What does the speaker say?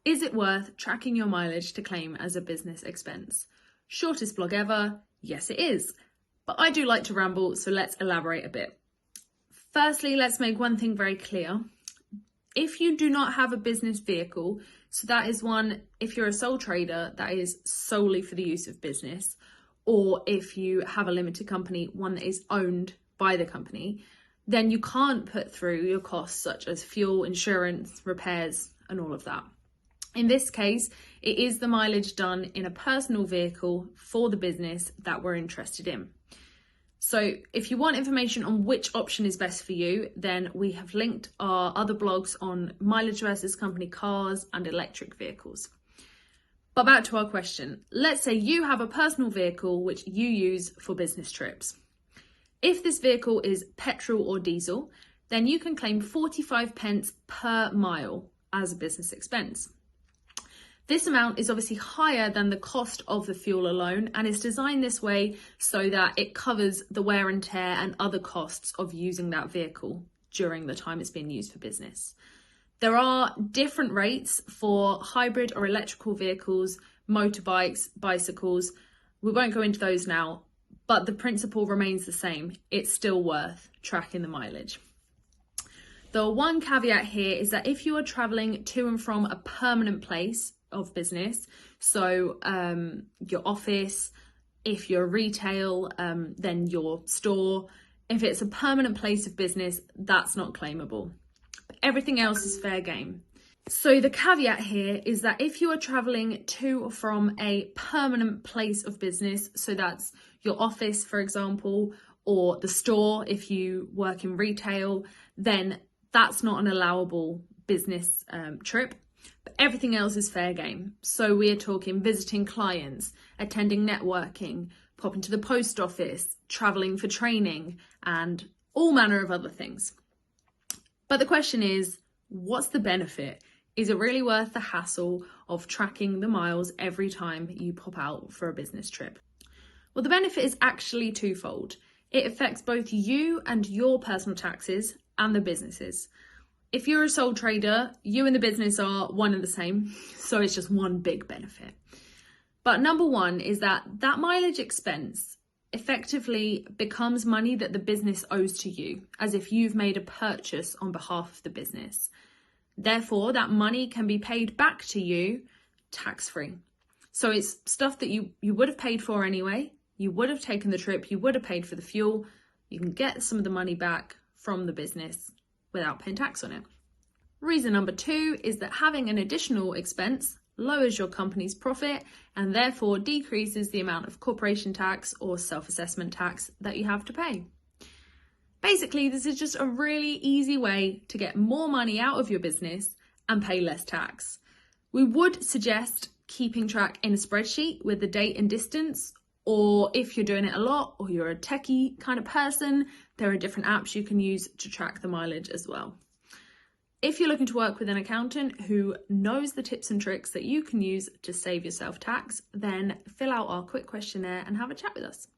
Is it worth tracking your mileage to claim as a business expense? Shortest blog ever, yes it is. But I do like to ramble, so let's elaborate a bit. Firstly, let's make one thing very clear. If you do not have a business vehicle, so that is one, if you're a sole trader, that is solely for the use of business, or if you have a limited company, one that is owned by the company, then you can't put through your costs such as fuel, insurance, repairs, and all of that. In this case, it is the mileage done in a personal vehicle for the business that we're interested in. So if you want information on which option is best for you, then we have linked our other blogs on mileage versus company cars and electric vehicles. But back to our question. Let's say you have a personal vehicle which you use for business trips. If this vehicle is petrol or diesel, then you can claim 45 pence per mile as a business expense. This amount is obviously higher than the cost of the fuel alone and is designed this way so that it covers the wear and tear and other costs of using that vehicle during the time it's being used for business. There are different rates for hybrid or electrical vehicles, motorbikes, bicycles. We won't go into those now, but the principle remains the same. It's still worth tracking the mileage. The one caveat here is that if you are traveling to and from a permanent place of business, so your office, if you're retail, then your store, if it's a permanent place of business, that's not claimable. But everything else is fair game. So the caveat here is that if you are traveling to or from a permanent place of business, so that's your office, for example, or the store, if you work in retail, then that's not an allowable business trip. But everything else is fair game. So we are talking visiting clients, attending networking, popping to the post office, traveling for training, and all manner of other things. But the question is, what's the benefit? Is it really worth the hassle of tracking the miles every time you pop out for a business trip? Well, the benefit is actually twofold. It affects both you and your personal taxes and the businesses. If you're a sole trader, you and the business are one and the same, so it's just one big benefit. But number one is that mileage expense effectively becomes money that the business owes to you, as if you've made a purchase on behalf of the business. Therefore, that money can be paid back to you tax-free. So it's stuff that you would have paid for anyway, you would have taken the trip, you would have paid for the fuel, you can get some of the money back from the business without paying tax on it. Reason number two is that having an additional expense lowers your company's profit and therefore decreases the amount of corporation tax or self-assessment tax that you have to pay. Basically, this is just a really easy way to get more money out of your business and pay less tax. We would suggest keeping track in a spreadsheet with the date and distance, or if you're doing it a lot or you're a techie kind of person, there are different apps you can use to track the mileage as well. If you're looking to work with an accountant who knows the tips and tricks that you can use to save yourself tax, then fill out our quick questionnaire and have a chat with us.